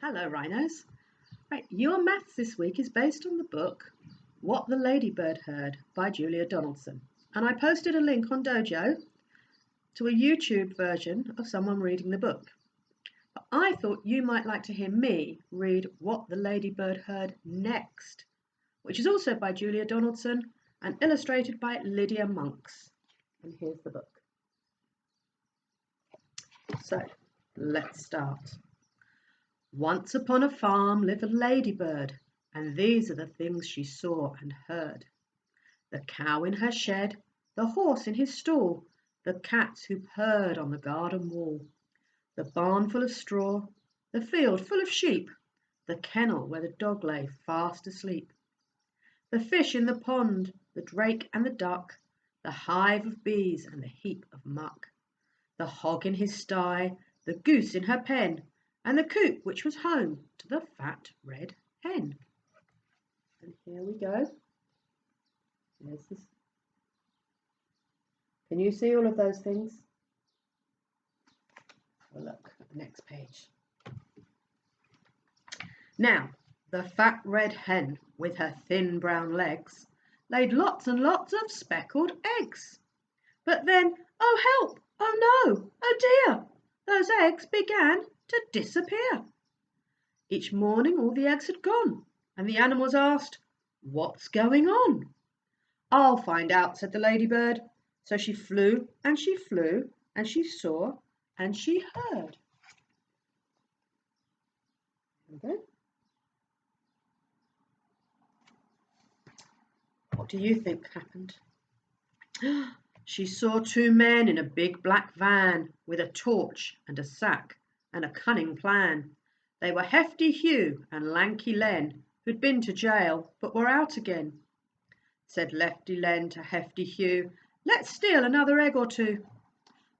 Hello, Rhinos. Right, your maths this week is based on the book What the Ladybird Heard by Julia Donaldson. And I posted a link on Dojo to a YouTube version of someone reading the book. But I thought you might like to hear me read What the Ladybird Heard next, which is also by Julia Donaldson and illustrated by Lydia Monks. And here's the book. So, let's start. Once upon a farm lived a ladybird, and these are the things she saw and heard. The cow in her shed, the horse in his stall, the cats who purred on the garden wall, the barn full of straw, the field full of sheep, the kennel where the dog lay fast asleep, the fish in the pond, the drake and the duck, the hive of bees and the heap of muck, the hog in his sty, the goose in her pen, and the coop which was home to the fat red hen. And here we go. There's this. Can you see all of those things? Have a look at the next page. Now, the fat red hen with her thin brown legs laid lots and lots of speckled eggs. But then, oh help, oh no, oh dear, those eggs began to disappear. Each morning all the eggs had gone, and the animals asked, "What's going on?" "I'll find out," said the ladybird. So she flew, and she flew, and she saw, and she heard. There we go. What do you think happened? She saw two men in a big black van with a torch and a sack and a cunning plan. They were Hefty Hugh and Lanky Len, who'd been to jail but were out again. Said Lefty Len to Hefty Hugh, "Let's steal another egg or two."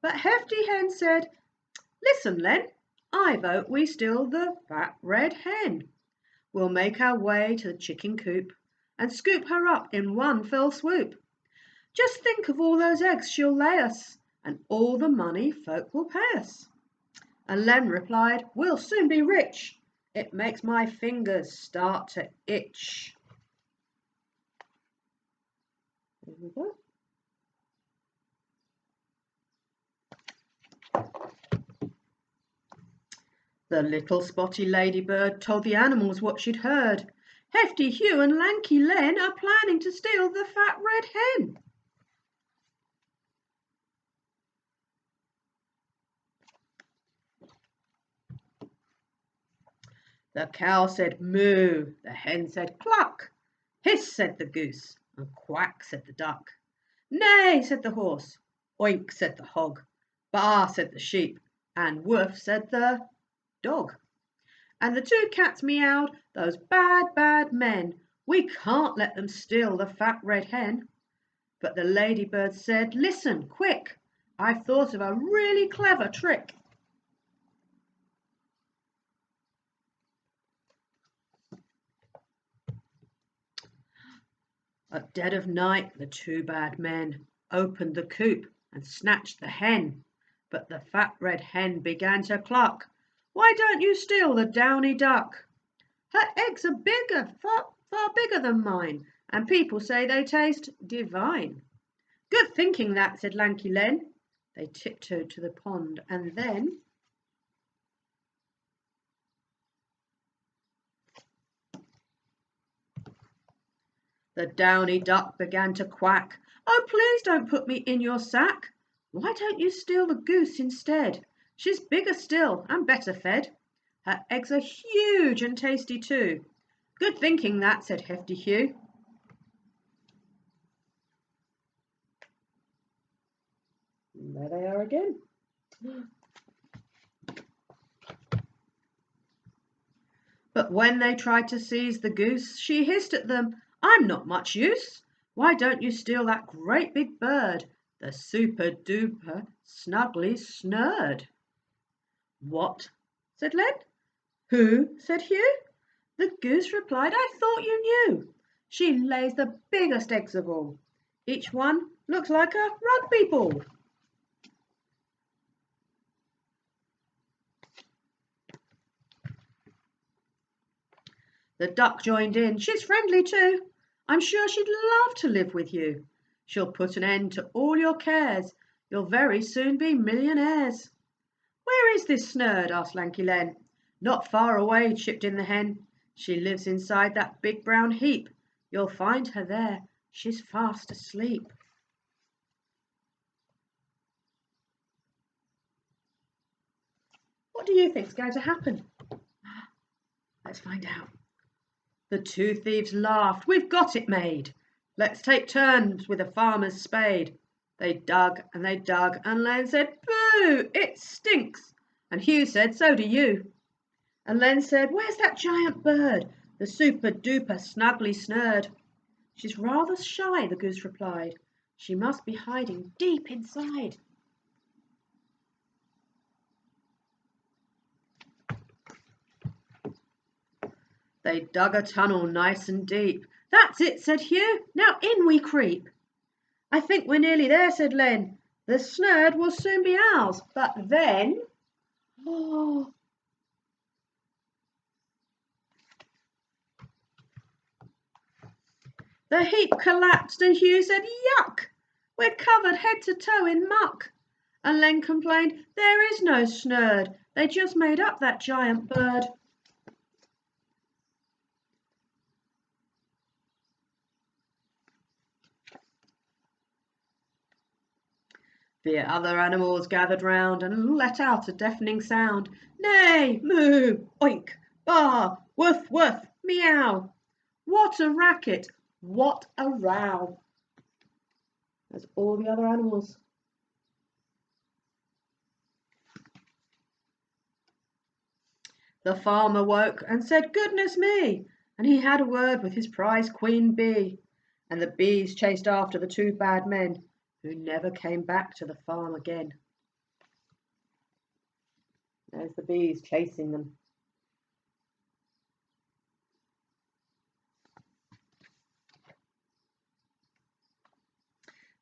But Hefty Hen said, "Listen, Len, I vote we steal the fat red hen. We'll make our way to the chicken coop and scoop her up in one fell swoop. Just think of all those eggs she'll lay us, and all the money folk will pay us." And Len replied, "We'll soon be rich. It makes my fingers start to itch." There we go. The little spotty ladybird told the animals what she'd heard. Hefty Hugh and Lanky Len are planning to steal the fat red hen. The cow said moo, the hen said cluck, hiss said the goose, and quack said the duck. Neigh said the horse, oink said the hog, baa said the sheep, and woof said the dog. And the two cats meowed, "Those bad, bad men, we can't let them steal the fat red hen." But the ladybird said, "Listen, quick, I've thought of a really clever trick." At dead of night the two bad men opened the coop and snatched the hen. But the fat red hen began to cluck, "Why don't you steal the downy duck? Her eggs are bigger, far, far bigger than mine, and people say they taste divine." "Good thinking that," said Lanky Len. They tiptoed to the pond, and then the downy duck began to quack, "Oh, please don't put me in your sack. Why don't you steal the goose instead? She's bigger still and better fed. Her eggs are huge and tasty too." "Good thinking that," said Hefty Hugh. And there they are again. But when they tried to seize the goose, she hissed at them, "I'm not much use. Why don't you steal that great big bird, the super duper snugly snurred?" "What?" said Len. "Who?" said Hugh. The goose replied, "I thought you knew. She lays the biggest eggs of all. Each one looks like a rugby ball." The duck joined in. She's friendly too. I'm sure she'd love to live with you. She'll put an end to all your cares. You'll very soon be millionaires. Where is this Snurd? Asked Lanky Len. Not far away, chipped in the hen. She lives inside that big brown heap. You'll find her there. She's fast asleep. What do you think's going to happen? Let's find out. The two thieves laughed. We've got it made. Let's take turns with a farmer's spade. They dug, and Len said, Boo! It stinks. And Hugh said, So do you. And Len said, Where's that giant bird? The super-duper snugly snurred. She's rather shy, the goose replied. She must be hiding deep inside. They dug a tunnel nice and deep. That's it, said Hugh. Now in we creep. I think we're nearly there, said Len. The Snurd will soon be ours. But then... Oh... The heap collapsed and Hugh said, Yuck! We're covered head to toe in muck. And Len complained, There is no Snurd. They just made up that giant bird. The other animals gathered round and let out a deafening sound. Neigh, moo, oink, baa, woof, woof, meow. What a racket, what a row. There's all the other animals. The farmer woke and said, Goodness me, and he had a word with his prize queen bee. And the bees chased after the two bad men, who never came back to the farm again. There's the bees chasing them.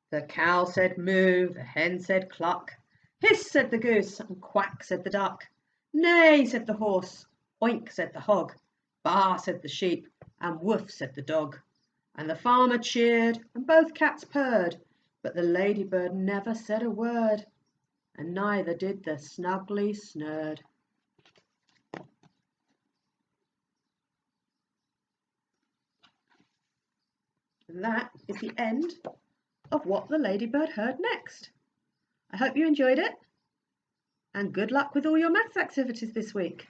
The cow said moo, the hen said cluck. Hiss, said the goose, and quack, said the duck. Neigh, said the horse, oink, said the hog. Baa, said the sheep, and woof, said the dog. And the farmer cheered, and both cats purred. But the ladybird never said a word, and neither did the snugly snurd. And that is the end of What the Ladybird Heard Next. I hope you enjoyed it, and good luck with all your maths activities this week.